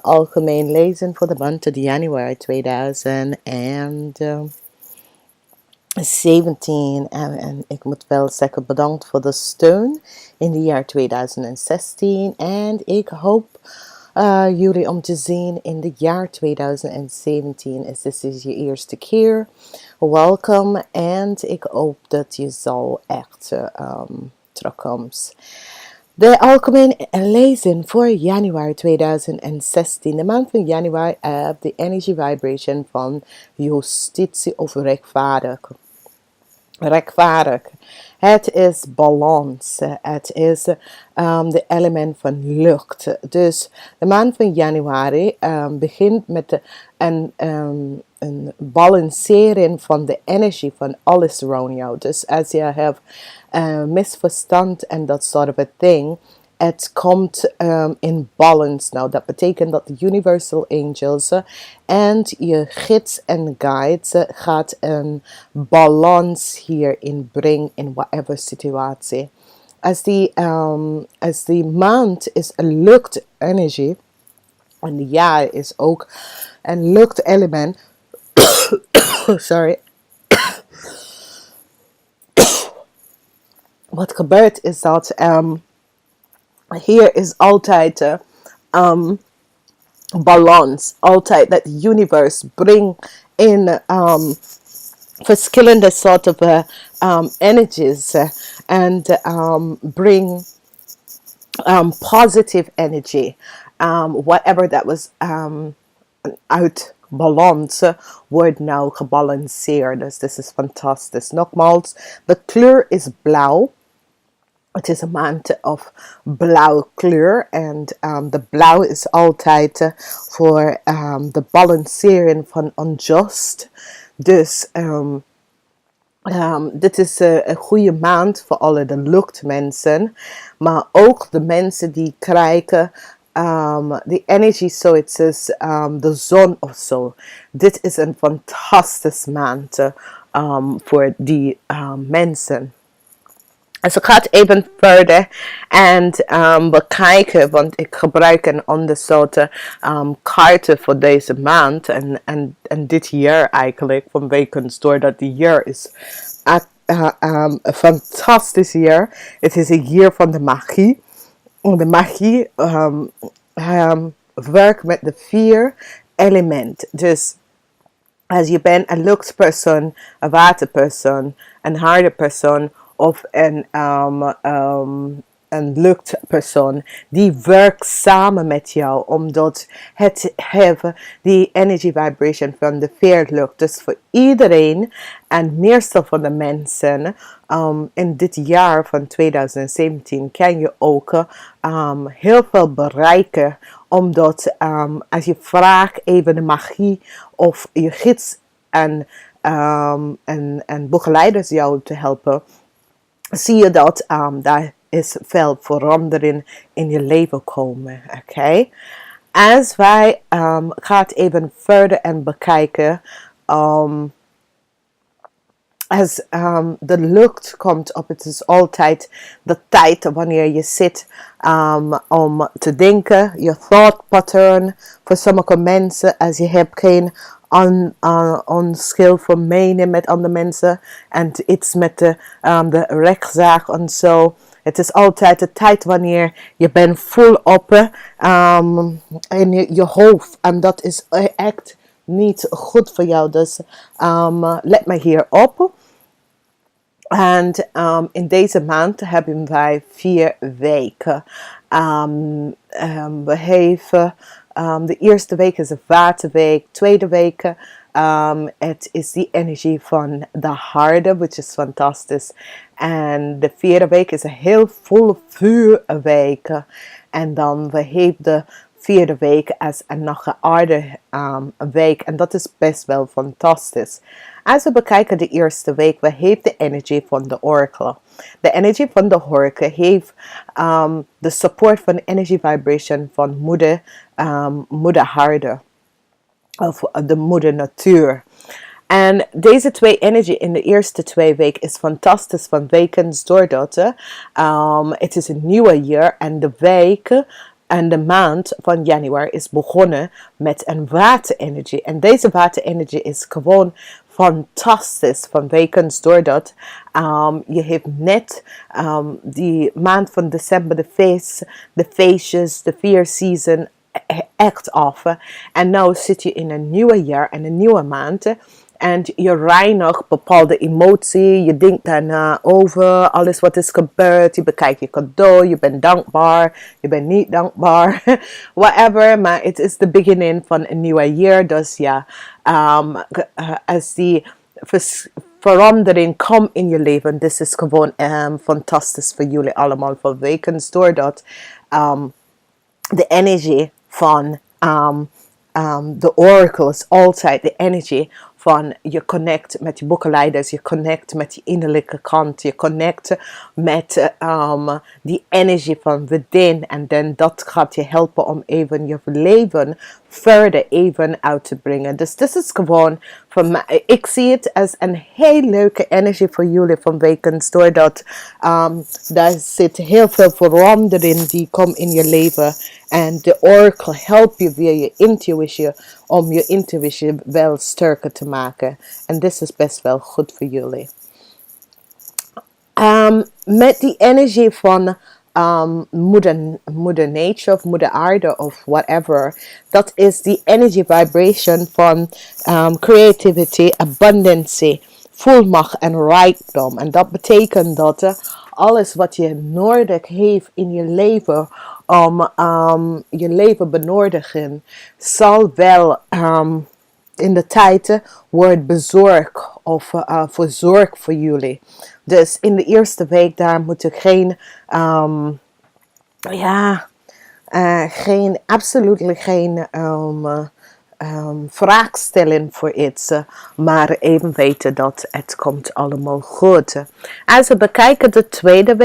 algemeen lezen voor de maand Januari 2017. En ik moet wel zeggen bedankt voor de steun in het jaar 2016. En ik hoop jullie om te zien in het jaar 2017. Dit is je eerste keer. Welkom. En ik hoop dat je zo echt terugkomt. De algemene lezing voor januari 2016. De maand van januari heeft de energy vibration van justitie of rechtvaardig. Het is balans. Het is de element van lucht. Dus de maand van januari begint met een balancering van de energie van alles rond jou. Dus als je hebt misverstand en dat soort of thing, het komt in balance. Nou, dat betekent dat de universal angels en je gids en guides gaat een balans hierin brengen in whatever situatie. Als die maand is een luchtenergie en het jaar is ook een luchtelement. Sorry. Wat gebeurt is dat hier is altijd balans. Altijd dat the universe brengt in verschillende soorten energies and bring positive energy. Whatever that was uit balans wordt nou gebalanceerd. Dus dit is fantastisch. Nogmaals, de kleur is blauw. Het is een maand of blauwe kleur. En de blauw is altijd voor de balancering van onjust. Dus dit is een goede maand voor alle de luchtmensen. Maar ook de mensen die krijgen de energie zoiets is de zon of zo. Dit is een fantastische maand voor die mensen. Dus ik ga het even verder en bekijken, want ik gebruik een ander soort kaarten voor deze maand en dit jaar eigenlijk, vanwege doordat die jaar is een fantastisch jaar. Het is een jaar van de magie. De magie werkt met de 4 elementen. Dus als je bent een luchtpersoon, een waterpersoon, een harde persoon of een luchtpersoon, die werkt samen met jou, omdat het heeft die energy vibration van de 4 lucht. Dus voor iedereen en meestal van de mensen in dit jaar van 2017 kan je ook heel veel bereiken, omdat als je vraagt even de magie of je gids en begeleiders jou te helpen, zie je dat daar is veel verandering in je leven komen. Oké? Als wij gaan even verder en bekijken, als de lucht komt op, het is altijd de tijd wanneer je zit om te denken, je thought pattern. Voor sommige mensen, als je hebt geen onschil mening met andere mensen en iets met de rechtszaak en zo. Het is altijd de tijd wanneer je bent volop in je hoofd en dat is echt niet goed voor jou. Dus let me hier op. En in deze maand hebben wij 4 weken. We hebben de eerste week is een waterweek. Tweede week het is die energie van de harde, which is fantastisch. En de 4e week is een heel volle vuurweek. En dan we hebben de 4e week als nog een aarde week. En dat is best wel fantastisch. Als we bekijken de eerste week, we hebben de energie van de oracle. De energie van de oracle heeft de support van de energy vibration van moeder harde. Of de moeder natuur. En deze 2 energie in de eerste 2 weken is fantastisch van wekens doordat het is een nieuwe jaar en de week En de maand van januari is begonnen met een waterenergie. En deze waterenergie is gewoon fantastisch vanwege doordat je heeft net die maand van december de feestjes, de vier season echt af. En nu zit je in een nieuwe jaar en een nieuwe maand. En je reinigt bepaalde emotie. Je denkt daarna over alles wat is gebeurd. Je bekijkt je cadeau. Je bent dankbaar. Je bent niet dankbaar. Whatever. Maar het is de beginning van een nieuwe jaar. Dus ja. Als die verandering komt in je leven. Dit is gewoon fantastisch voor jullie allemaal. Vanwege doordat de energie van de oracle is altijd de energie van je connect met je boekenleiders, je connect met je innerlijke kant, je connect met die energie van within en dan dat gaat je helpen om even je leven verder even uit te brengen. Dus dit is gewoon voor mij, ik zie het als een heel leuke energie voor jullie vanwege doordat daar zit heel veel verandering die komt in je leven. En de oracle helpt je weer je intuïtie om je intuïtie wel sterker te maken. En dit is best wel goed voor jullie. Met die energie van moeder nature of moeder aarde of whatever. Dat is die energy vibration van creativity, abundance, volmacht en rijkdom. En dat betekent dat alles wat je nodig heeft in je leven om je leven benodigden, zal wel in de tijd wordt bezorgd of verzorgd voor jullie. Dus in de eerste week daar moet je absoluut geen vraag stellen voor iets, maar even weten dat het komt allemaal goed. Als we bekijken de tweede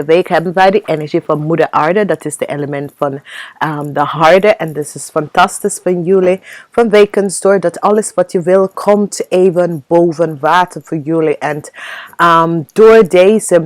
week hebben wij de energie van moeder aarde, dat is de element van de harde en dit is fantastisch van jullie, vanwege doordat alles wat je wil komt even boven water voor jullie en door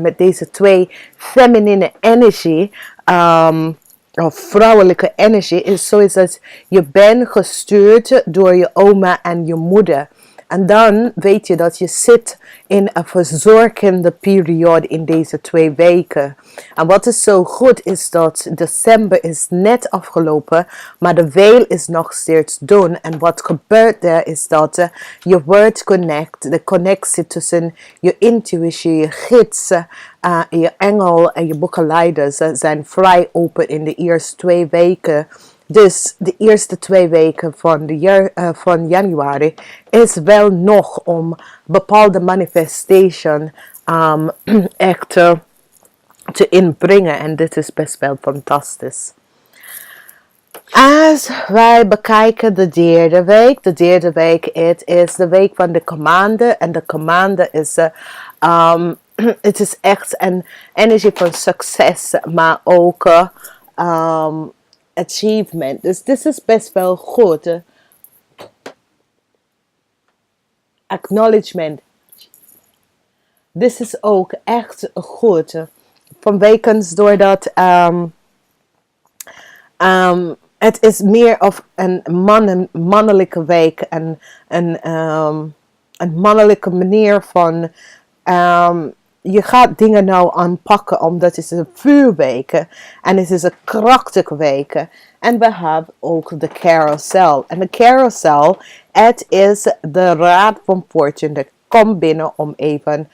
met deze twee feminine energie, of vrouwelijke energie is zoals dat je bent gestuurd door je oma en je moeder. En dan weet je dat je zit in een verzorgende periode in deze 2 weken. En wat is zo goed is dat december is net afgelopen, maar de weel is nog steeds doen. En wat gebeurt er is dat je wordt de connectie tussen je intuïtie, je gids, je engel en je boekenleiders zijn vrij open in de eerste 2 weken. Dus de eerste 2 weken van januari is wel nog om bepaalde manifestation echt te inbrengen. En dit is best wel fantastisch. Als wij bekijken de derde week het is de week van de commande. En de commande is het is echt een energie van succes, maar ook achievement. Dus dit is best wel goed. Acknowledgement. Dit is ook echt goed. Vanwege doordat het is meer of een mannelijke week. Een mannelijke manier van je gaat dingen nou aanpakken omdat het is een vuurweek en het is een krachtige week. En we hebben ook de carousel. En de carousel, het is de raad van fortune. Dat komt binnen om even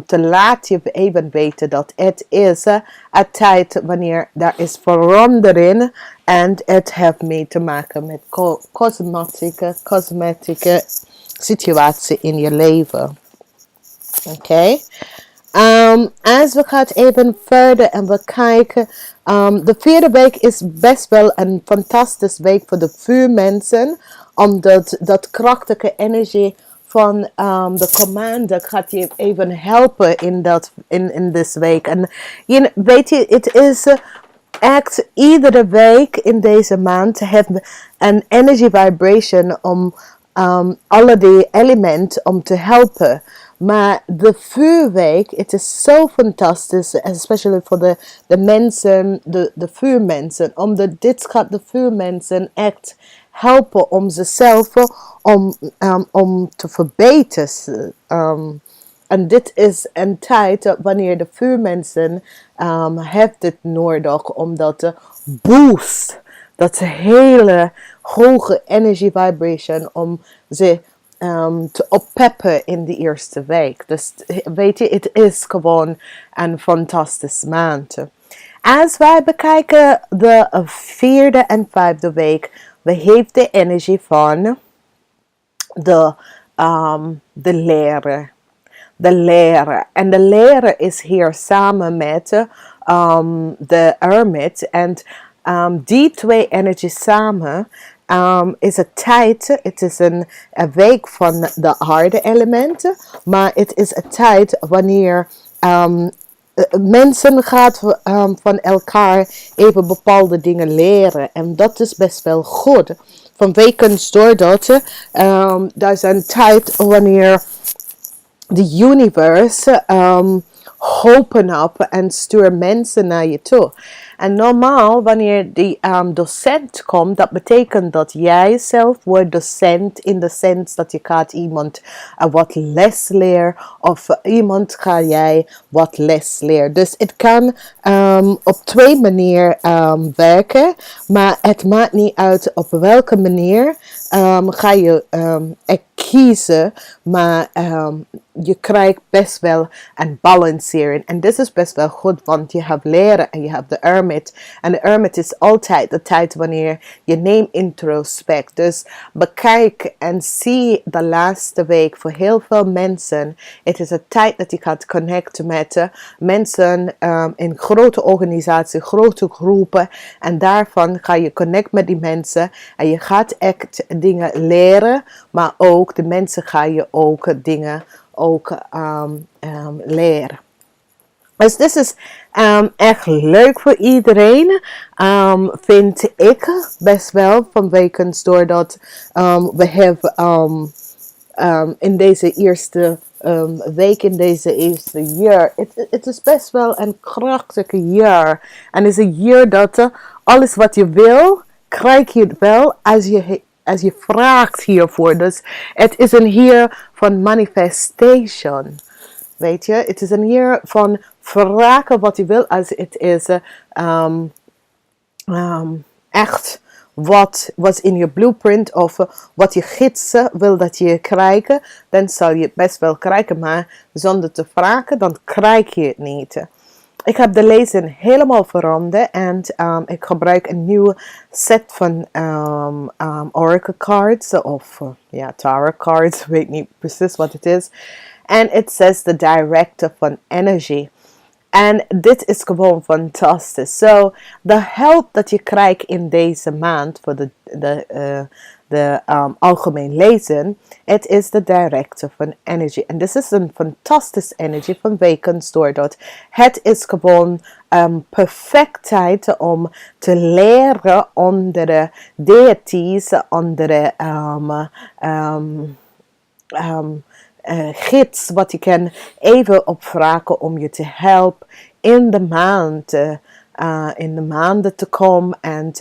te laten je even weten dat het is een tijd wanneer er is verandering. En het heeft mee te maken met cosmetische situatie in je leven. Oké. Als we gaan even verder en we kijken. De 4e week is best wel een fantastische week voor de vuurmensen. Omdat dat krachtige energie van de commande gaat je even helpen in deze week. En weet je, het is echt iedere week in deze maand hebben een energy vibration om alle die elementen om te helpen. Maar de vuurweek, het is zo fantastisch, especially voor de mensen, de vuurmensen. Omdat dit gaat de vuurmensen echt helpen om zichzelf om te verbeteren. En dit is een tijd wanneer de vuurmensen heeft dit nodig, omdat de boost, dat hele hoge energy vibration, om ze te oppeppen in de eerste week. Dus weet je, het is gewoon een fantastische maand. Als wij bekijken de 4e en 5e week, we hebben de energie van de leraar. De leraar. En de leraar is hier samen met de hermit. En die twee energies samen is een tijd. Het is een week van de aarde elementen. Maar het is een tijd wanneer mensen gaan van elkaar even bepaalde dingen leren. En dat is best wel goed. Vanwege doordat daar is een tijd wanneer de universe open up en stuur mensen naar je toe. En normaal, wanneer die docent komt, dat betekent dat jij zelf wordt docent in de sens dat je gaat iemand wat les leren of iemand ga jij wat les leren. Dus het kan op twee manieren werken, maar het maakt niet uit op welke manier ga je kiezen, maar je krijgt best wel een balancering. En dit is best wel goed, want je hebt leren en je hebt de hermit. En de hermit is altijd de tijd wanneer je neemt introspect. Dus bekijk en zie de laatste week voor heel veel mensen. Het is een tijd dat je gaat connecten met mensen in grote organisaties, grote groepen. En daarvan ga je connecten met die mensen. En je gaat echt dingen leren, maar ook de mensen ga je ook dingen leren. Dus dit is echt leuk voor iedereen, vind ik best wel, vanwege doordat we hebben in deze eerste week, in deze eerste jaar, het is best wel een krachtig jaar. En het is een jaar dat alles wat je wil, krijg je het wel als je vraagt hiervoor. Dus het is een jaar van manifestation. Weet je, het is een jaar van vragen wat je wil. Als het is echt wat was in je blueprint of wat je gidsen wil dat je krijgt, dan zal je het best wel krijgen. Maar zonder te vragen, dan krijg je het niet. Ik heb de lezing helemaal veranderd en ik gebruik een nieuwe set van oracle cards of tarot cards, weet niet precies wat het is. En het says the director van energy. En dit is gewoon fantastisch. So, de help dat je krijgt in deze maand voor de algemeen lezen, het is de director van energy. En dit is een fantastische energy vanwege doordat het is gewoon perfect tijd om te leren onder de deities, onder de gids wat je kan even opvragen om je te helpen in de maand. In de maanden te komen en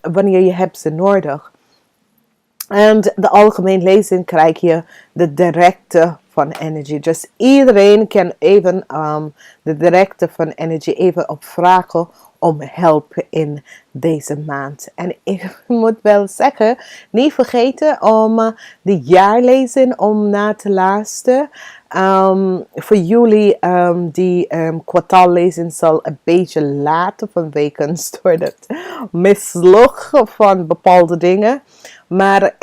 wanneer je hebt ze nodig. En de algemeen lezing krijg je de directe van energy. Dus iedereen kan even de directe van energy even opvragen om help in deze maand. En ik moet wel zeggen, niet vergeten om de jaarlezing om na te luisteren. Voor jullie die kwartaallezing zal een beetje later vanwege door het mislukken van bepaalde dingen. Maar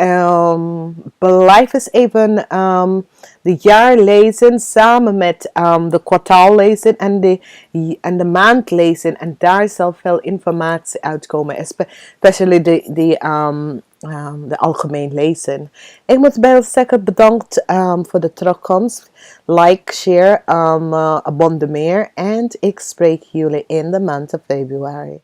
blijf eens even de jaarlezen samen met de kwartaallezen en de maandlezen. En daar zal veel informatie uitkomen. Especially de algemeen lezen. Ik moet wel zeggen bedankt voor de terugkomst. Like, share, abonnee. En ik spreek jullie in de maand van februari.